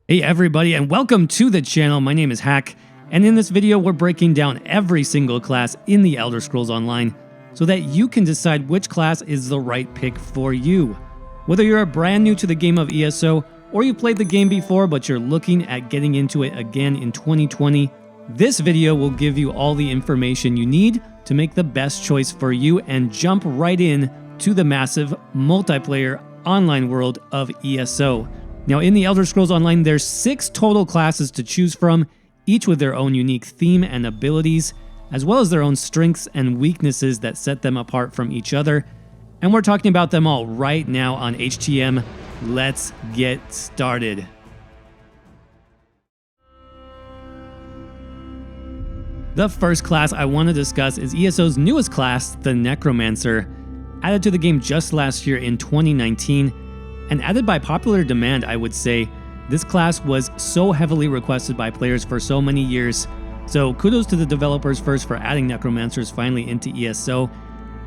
Hey everybody, and welcome to the channel. My name is Hack, and in this video we're breaking down every single class in the Elder Scrolls Online so that you can decide which class is the right pick for you. Whether you're brand new to the game of ESO or you played the game before but you're looking at getting into it again in 2020, this video will give you all the information you need to make the best choice for you and jump right in to the massive multiplayer online world of ESO. Now, in the Elder Scrolls Online, there's 6 total classes to choose from, each with their own unique theme and abilities, as well as their own strengths and weaknesses that set them apart from each other. And we're talking about them all right now on HTM. Let's get started. The first class I want to discuss is ESO's newest class, the Necromancer, added to the game just last year in 2019. And added by popular demand, I would say. This class was so heavily requested by players for so many years, so kudos to the developers first for adding Necromancers finally into ESO.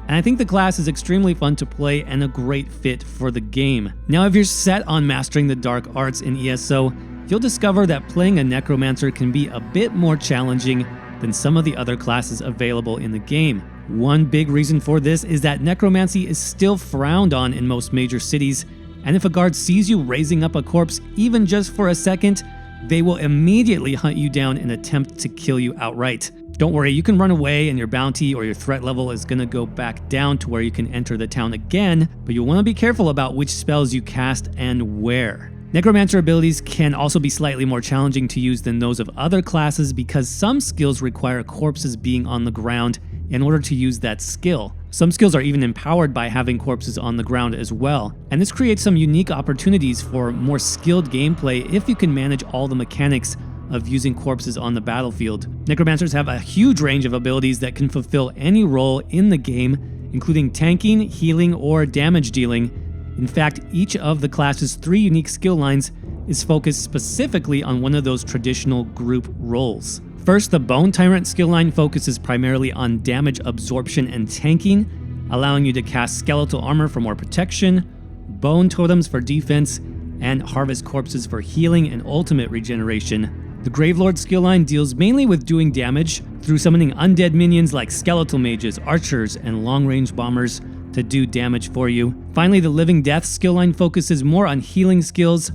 And I think the class is extremely fun to play and a great fit for the game. Now, if you're set on mastering the dark arts in ESO, you'll discover that playing a Necromancer can be a bit more challenging than some of the other classes available in the game. One big reason for this is that necromancy is still frowned on in most major cities, and if a guard sees you raising up a corpse even just for a second, they will immediately hunt you down and attempt to kill you outright. Don't worry, you can run away and your bounty or your threat level is going to go back down to where you can enter the town again, but you'll want to be careful about which spells you cast and where. Necromancer abilities can also be slightly more challenging to use than those of other classes because some skills require corpses being on the ground in order to use that skill. Some skills are even empowered by having corpses on the ground as well, and this creates some unique opportunities for more skilled gameplay if you can manage all the mechanics of using corpses on the battlefield. Necromancers have a huge range of abilities that can fulfill any role in the game, including tanking, healing, or damage dealing. In fact, each of the class's 3 unique skill lines is focused specifically on one of those traditional group roles. First, the Bone Tyrant skill line focuses primarily on damage absorption and tanking, allowing you to cast skeletal armor for more protection, bone totems for defense, and harvest corpses for healing and ultimate regeneration. The Gravelord skill line deals mainly with doing damage through summoning undead minions like skeletal mages, archers, and long-range bombers to do damage for you. Finally, the Living Death skill line focuses more on healing skills.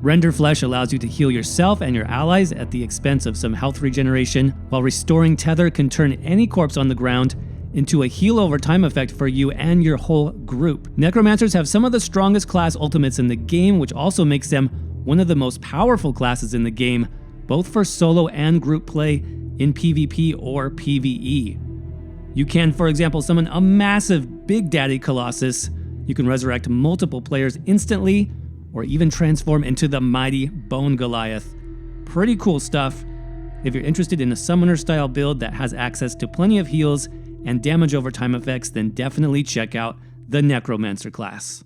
Render Flesh allows you to heal yourself and your allies at the expense of some health regeneration, while Restoring Tether can turn any corpse on the ground into a heal over time effect for you and your whole group. Necromancers have some of the strongest class ultimates in the game, which also makes them one of the most powerful classes in the game, both for solo and group play in PvP or PvE. You can, for example, summon a massive Big Daddy Colossus. You can resurrect multiple players instantly, or even transform into the mighty Bone Goliath. Pretty cool stuff. If you're interested in a summoner style build that has access to plenty of heals and damage over time effects, then definitely check out the Necromancer class.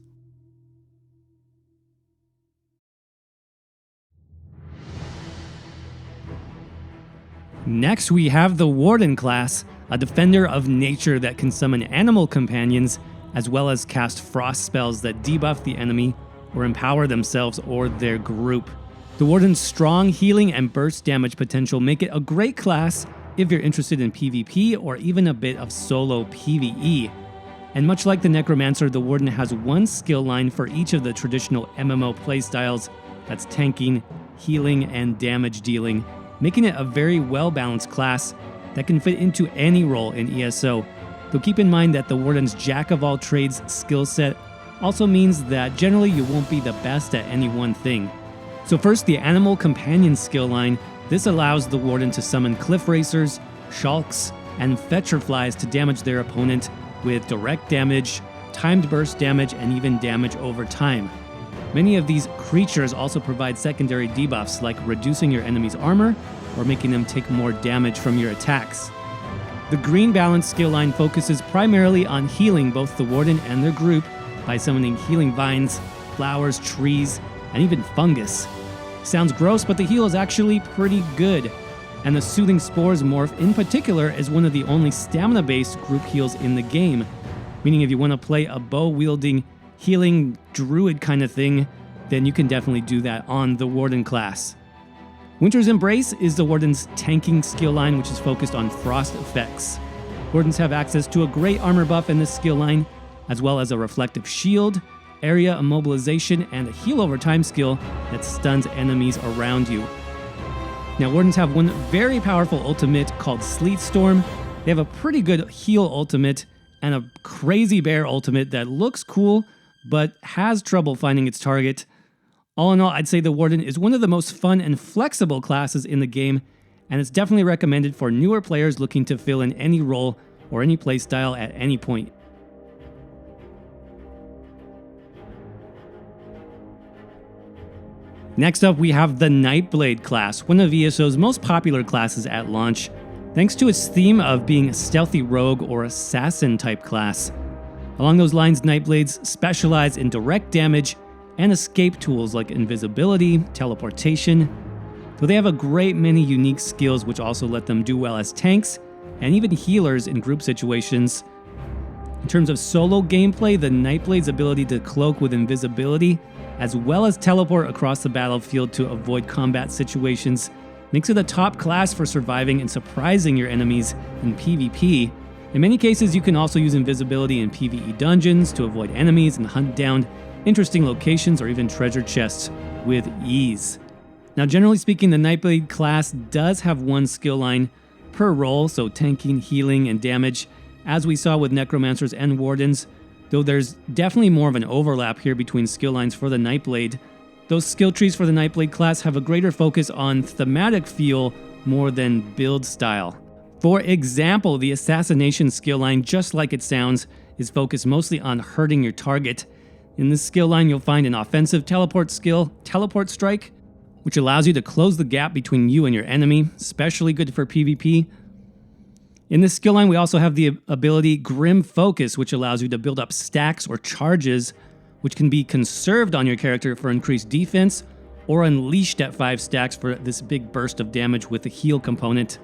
Next, we have the Warden class, a defender of nature that can summon animal companions, as well as cast frost spells that debuff the enemy or empower themselves or their group. The Warden's strong healing and burst damage potential make it a great class if you're interested in PvP or even a bit of solo PvE. And much like the Necromancer, the Warden has one skill line for each of the traditional MMO playstyles. That's tanking, healing, and damage dealing, making it a very well-balanced class that can fit into any role in ESO. Though keep in mind that the Warden's jack-of-all-trades skill set also means that generally you won't be the best at any one thing. So first, the Animal Companion skill line. This allows the Warden to summon Cliff Racers, Shulks, and Fetcher Flies to damage their opponent with direct damage, timed burst damage, and even damage over time. Many of these creatures also provide secondary debuffs like reducing your enemy's armor or making them take more damage from your attacks. The Green Balance skill line focuses primarily on healing both the Warden and their group by summoning healing vines, flowers, trees, and even fungus. Sounds gross, but the heal is actually pretty good. And the Soothing Spores morph in particular is one of the only stamina-based group heals in the game, meaning if you want to play a bow-wielding, healing druid kind of thing, then you can definitely do that on the Warden class. Winter's Embrace is the Warden's tanking skill line, which is focused on frost effects. Wardens have access to a great armor buff in this skill line, as well as a reflective shield, area immobilization, and a heal over time skill that stuns enemies around you. Now, Wardens have one very powerful ultimate called Sleet Storm. They have a pretty good heal ultimate and a crazy bear ultimate that looks cool, but has trouble finding its target. All in all, I'd say the Warden is one of the most fun and flexible classes in the game, and it's definitely recommended for newer players looking to fill in any role or any playstyle at any point. Next up, we have the Nightblade class, one of ESO's most popular classes at launch, thanks to its theme of being a stealthy rogue or assassin type class. Along those lines, Nightblades specialize in direct damage and escape tools like invisibility, teleportation, though they have a great many unique skills which also let them do well as tanks and even healers in group situations. In terms of solo gameplay, the Nightblade's ability to cloak with invisibility, as well as teleport across the battlefield to avoid combat situations, makes it a top class for surviving and surprising your enemies in PvP. In many cases, you can also use invisibility in PvE dungeons to avoid enemies and hunt down interesting locations or even treasure chests with ease. Now, generally speaking, the Nightblade class does have one skill line per role, so tanking, healing, and damage, as we saw with Necromancers and Wardens, though there's definitely more of an overlap here between skill lines for the Nightblade. Those skill trees for the Nightblade class have a greater focus on thematic feel more than build style. For example, the Assassination skill line, just like it sounds, is focused mostly on hurting your target. In this skill line, you'll find an offensive teleport skill, Teleport Strike, which allows you to close the gap between you and your enemy, especially good for PvP. In this skill line, we also have the ability Grim Focus, which allows you to build up stacks or charges, which can be conserved on your character for increased defense, or unleashed at 5 stacks for this big burst of damage with the heal component.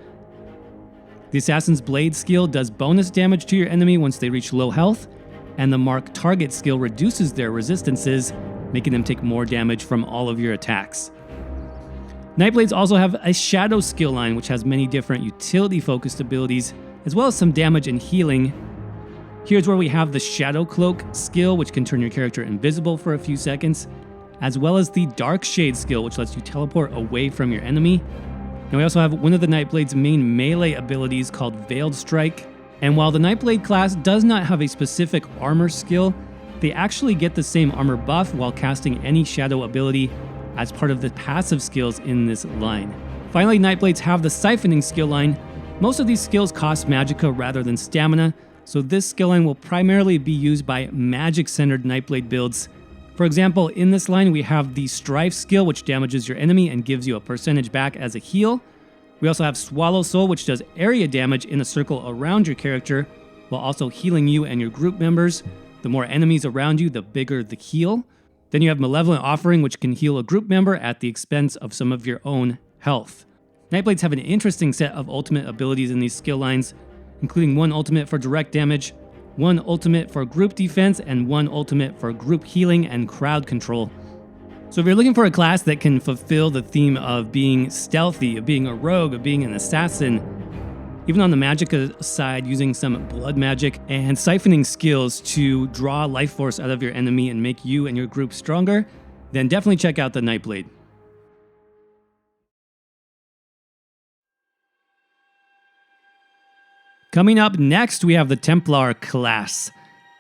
The Assassin's Blade skill does bonus damage to your enemy once they reach low health, and the Mark Target skill reduces their resistances, making them take more damage from all of your attacks. Nightblades also have a Shadow skill line, which has many different utility-focused abilities, as well as some damage and healing. Here's where we have the Shadow Cloak skill, which can turn your character invisible for a few seconds, as well as the Dark Shade skill, which lets you teleport away from your enemy. And we also have one of the Nightblade's main melee abilities called Veiled Strike. And while the Nightblade class does not have a specific armor skill, they actually get the same armor buff while casting any shadow ability as part of the passive skills in this line. Finally, Nightblades have the Siphoning skill line. Most of these skills cost magicka rather than stamina, so this skill line will primarily be used by magic-centered Nightblade builds. For example, in this line we have the Strife skill, which damages your enemy and gives you a percentage back as a heal. We also have Swallow Soul, which does area damage in a circle around your character, while also healing you and your group members. The more enemies around you, the bigger the heal. Then you have Malevolent Offering, which can heal a group member at the expense of some of your own health. Nightblades have an interesting set of ultimate abilities in these skill lines, including one ultimate for direct damage, one ultimate for group defense, and one ultimate for group healing and crowd control. So if you're looking for a class that can fulfill the theme of being stealthy, of being a rogue, of being an assassin, even on the magicka side, using some blood magic and siphoning skills to draw life force out of your enemy and make you and your group stronger, then definitely check out the Nightblade. Coming up next, we have the Templar class.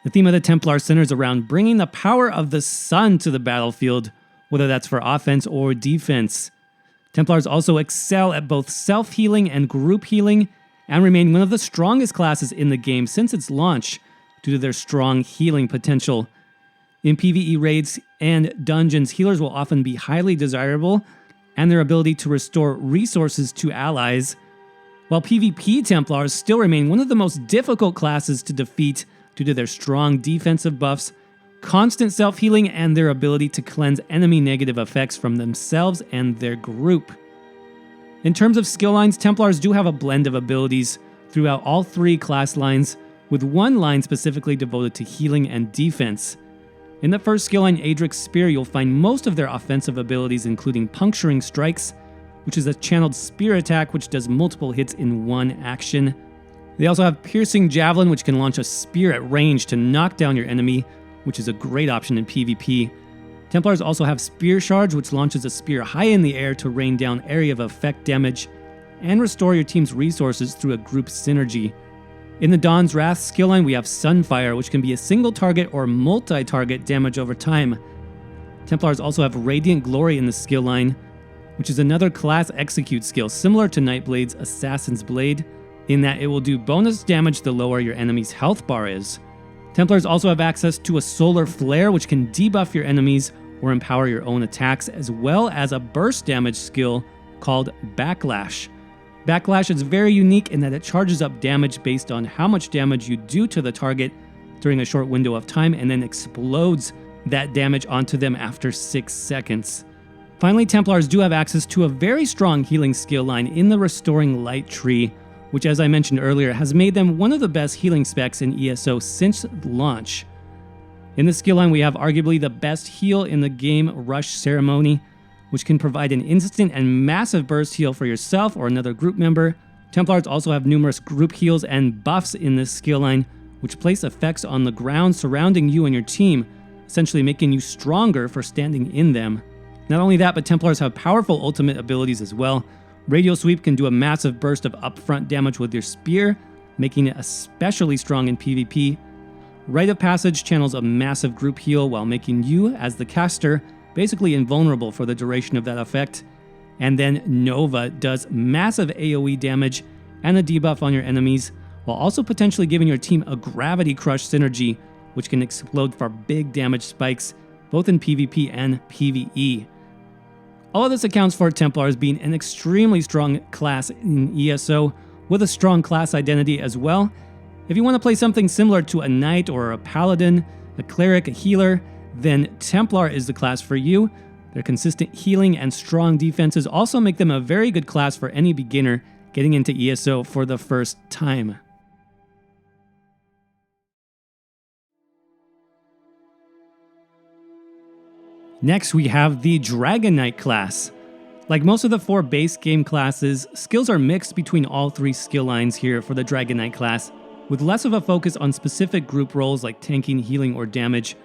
The theme of the Templar centers around bringing the power of the sun to the battlefield, whether that's for offense or defense. Templars also excel at both self-healing and group healing, and remain one of the strongest classes in the game since its launch due to their strong healing potential. In PvE raids and dungeons, healers will often be highly desirable, and their ability to restore resources to allies, while PvP Templars still remain one of the most difficult classes to defeat due to their strong defensive buffs, constant self-healing, and their ability to cleanse enemy negative effects from themselves and their group. In terms of skill lines, Templars do have a blend of abilities throughout all 3 class lines, with one line specifically devoted to healing and defense. In the first skill line, Adric's Spear, you'll find most of their offensive abilities, including Puncturing Strikes, which is a channeled spear attack which does multiple hits in one action. They also have Piercing Javelin, which can launch a spear at range to knock down your enemy, which is a great option in PvP. Templars also have Spear Charge, which launches a spear high in the air to rain down area of effect damage and restore your team's resources through a group synergy. In the Dawn's Wrath skill line, we have Sunfire, which can be a single target or multi-target damage over time. Templars also have Radiant Glory in the skill line, which is another class execute skill similar to Nightblade's Assassin's Blade, in that it will do bonus damage the lower your enemy's health bar is. Templars also have access to a Solar Flare, which can debuff your enemies or empower your own attacks, as well as a burst damage skill called Backlash. Backlash is very unique in that it charges up damage based on how much damage you do to the target during a short window of time and then explodes that damage onto them after 6 seconds. Finally, Templars do have access to a very strong healing skill line in the Restoring Light tree, which, as I mentioned earlier, has made them one of the best healing specs in ESO since launch. In the skill line, we have arguably the best heal in the game, Rush Ceremony, which can provide an instant and massive burst heal for yourself or another group member. Templars also have numerous group heals and buffs in this skill line, which place effects on the ground surrounding you and your team, essentially making you stronger for standing in them. Not only that, but Templars have powerful ultimate abilities as well. Radial Sweep can do a massive burst of upfront damage with your spear, making it especially strong in PvP. Rite of Passage channels a massive group heal while making you, as the caster, basically invulnerable for the duration of that effect. And then Nova does massive AoE damage and a debuff on your enemies, while also potentially giving your team a Gravity Crush synergy, which can explode for big damage spikes, both in PvP and PvE. All of this accounts for Templars being an extremely strong class in ESO, with a strong class identity as well. If you want to play something similar to a Knight or a Paladin, a Cleric, a Healer, then Templar is the class for you. Their consistent healing and strong defenses also make them a very good class for any beginner getting into ESO for the first time. Next, we have the Dragonknight class. Like most of the 4 base game classes, skills are mixed between all 3 skill lines here for the Dragonknight class, with less of a focus on specific group roles like tanking, healing, or damage,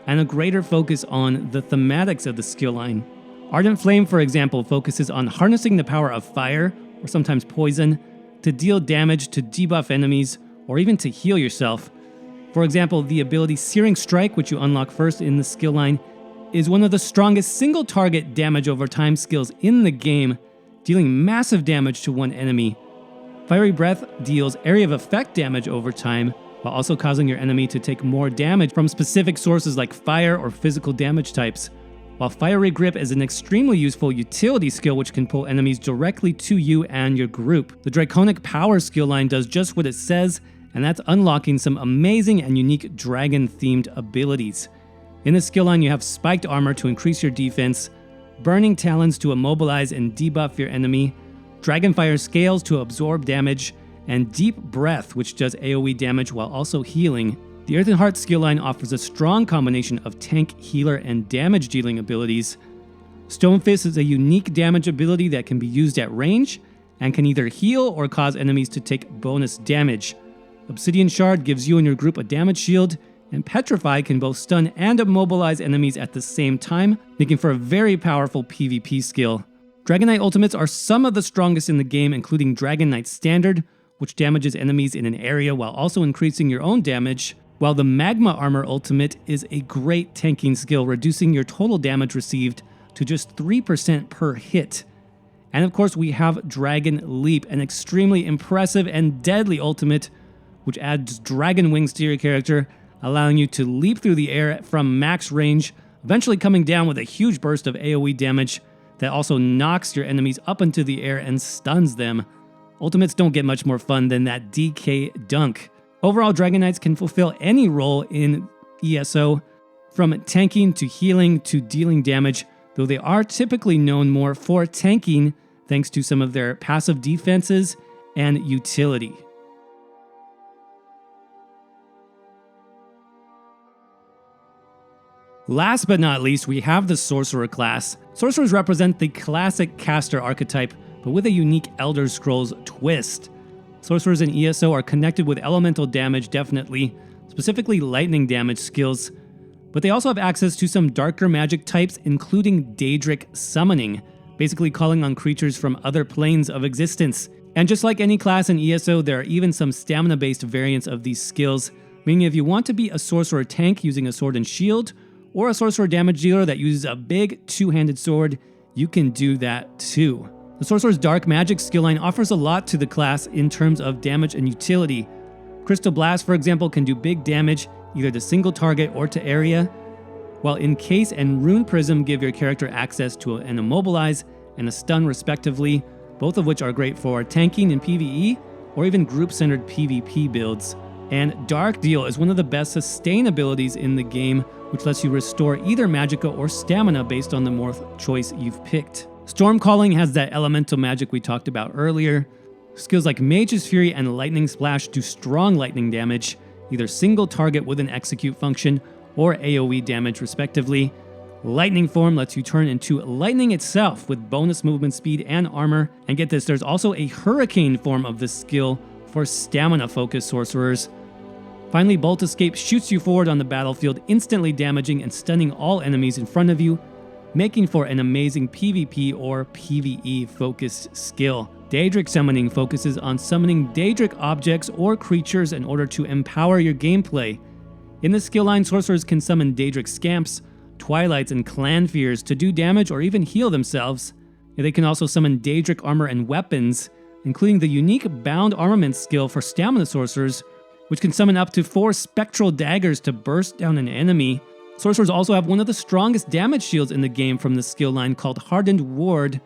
and a greater focus on the thematics of the skill line. Ardent Flame, for example, focuses on harnessing the power of fire, or sometimes poison, to deal damage, to debuff enemies, or even to heal yourself. For example, the ability Searing Strike, which you unlock first in the skill line, is one of the strongest single target damage over time skills in the game, dealing massive damage to one enemy. Fiery Breath deals area of effect damage over time, while also causing your enemy to take more damage from specific sources like fire or physical damage types. While Fiery Grip is an extremely useful utility skill which can pull enemies directly to you and your group. The Draconic Power skill line does just what it says, and that's unlocking some amazing and unique dragon-themed abilities. In the skill line, you have Spiked Armor to increase your defense, Burning Talons to immobilize and debuff your enemy, Dragonfire Scales to absorb damage, and Deep Breath, which does AoE damage while also healing. The Earthen Heart skill line offers a strong combination of tank, healer, and damage dealing abilities. Stone Fist is a unique damage ability that can be used at range, and can either heal or cause enemies to take bonus damage. Obsidian Shard gives you and your group a damage shield, and Petrify can both stun and immobilize enemies at the same time, making for a very powerful PvP skill. Dragonknight ultimates are some of the strongest in the game, including Dragonknight Standard, which damages enemies in an area while also increasing your own damage, while the Magma Armor ultimate is a great tanking skill, reducing your total damage received to just 3% per hit. And of course, we have Dragon Leap, an extremely impressive and deadly ultimate, which adds Dragon Wings to your character, allowing you to leap through the air from max range, eventually coming down with a huge burst of AoE damage that also knocks your enemies up into the air and stuns them. Ultimates don't get much more fun than that DK Dunk. Overall, Dragonknights can fulfill any role in ESO, from tanking to healing to dealing damage, though they are typically known more for tanking thanks to some of their passive defenses and utility. Last but not least, we have the Sorcerer class. Sorcerers represent the classic caster archetype, but with a unique Elder Scrolls twist. Sorcerers in ESO are connected with elemental damage definitely, specifically lightning damage skills, but they also have access to some darker magic types, including Daedric summoning, basically calling on creatures from other planes of existence. And just like any class in ESO, there are even some stamina-based variants of these skills, meaning if you want to be a sorcerer tank using a sword and shield, or a sorcerer damage dealer that uses a big two-handed sword, you can do that too. The Sorcerer's Dark Magic skill line offers a lot to the class in terms of damage and utility. Crystal Blast, for example, can do big damage either to single target or to area, while Encase and Rune Prism give your character access to an Immobilize and a Stun respectively, both of which are great for tanking in PvE or even group-centered PvP builds. And Dark Deal is one of the best sustain abilities in the game, which lets you restore either Magicka or Stamina based on the morph choice you've picked. Storm Calling has that elemental magic we talked about earlier. Skills like Mage's Fury and Lightning Splash do strong lightning damage, either single target with an execute function or AoE damage respectively. Lightning Form lets you turn into lightning itself with bonus movement speed and armor. And get this, there's also a Hurricane form of this skill for stamina-focused sorcerers. Finally, Bolt Escape shoots you forward on the battlefield, instantly damaging and stunning all enemies in front of you, making for an amazing PvP or PvE-focused skill. Daedric Summoning focuses on summoning Daedric objects or creatures in order to empower your gameplay. In this skill line, sorcerers can summon Daedric Scamps, Twilights, and Clanfears to do damage or even heal themselves. They can also summon Daedric armor and weapons, including the unique Bound Armament skill for stamina sorcerers, which can summon up to 4 spectral daggers to burst down an enemy. Sorcerers also have one of the strongest damage shields in the game from the skill line called Hardened Ward.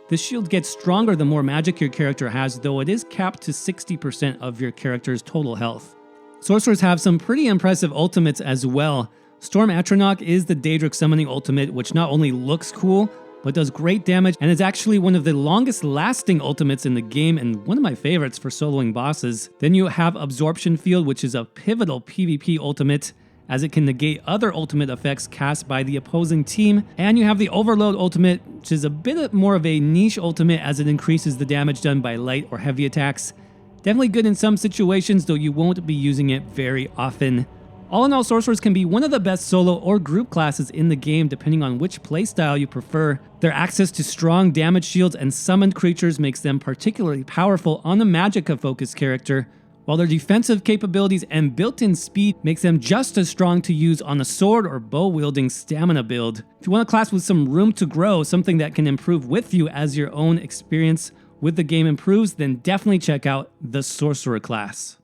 This shield gets stronger the more magic your character has, though it is capped to 60% of your character's total health. Sorcerers have some pretty impressive ultimates as well. Storm Atronach is the Daedric Summoning ultimate, which not only looks cool, but does great damage and is actually one of the longest lasting ultimates in the game and one of my favorites for soloing bosses. Then you have Absorption Field, which is a pivotal PvP ultimate, as it can negate other ultimate effects cast by the opposing team. And you have the Overload ultimate, which is a bit more of a niche ultimate as it increases the damage done by light or heavy attacks. Definitely good in some situations, though you won't be using it very often. All in all, sorcerers can be one of the best solo or group classes in the game depending on which playstyle you prefer. Their access to strong damage shields and summoned creatures makes them particularly powerful on a Magicka-focused character, while their defensive capabilities and built-in speed makes them just as strong to use on a sword or bow-wielding stamina build. If you want a class with some room to grow, something that can improve with you as your own experience with the game improves, then definitely check out the Sorcerer class.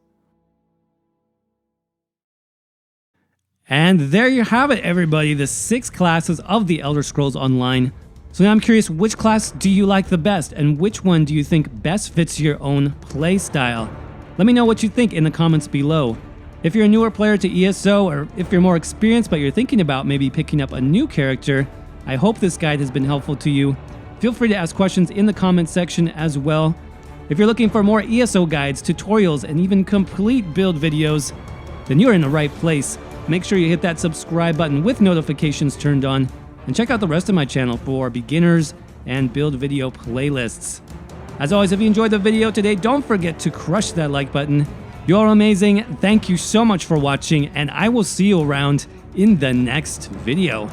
And there you have it, everybody, the 6 classes of the Elder Scrolls Online. So now I'm curious, which class do you like the best, and which one do you think best fits your own playstyle? Let me know what you think in the comments below. If you're a newer player to ESO, or if you're more experienced but you're thinking about maybe picking up a new character, I hope this guide has been helpful to you. Feel free to ask questions in the comments section as well. If you're looking for more ESO guides, tutorials, and even complete build videos, then you're in the right place. Make sure you hit that subscribe button with notifications turned on, and check out the rest of my channel for beginners and build video playlists. As always, if you enjoyed the video today, don't forget to crush that like button. You're amazing. Thank you so much for watching, and I will see you around in the next video.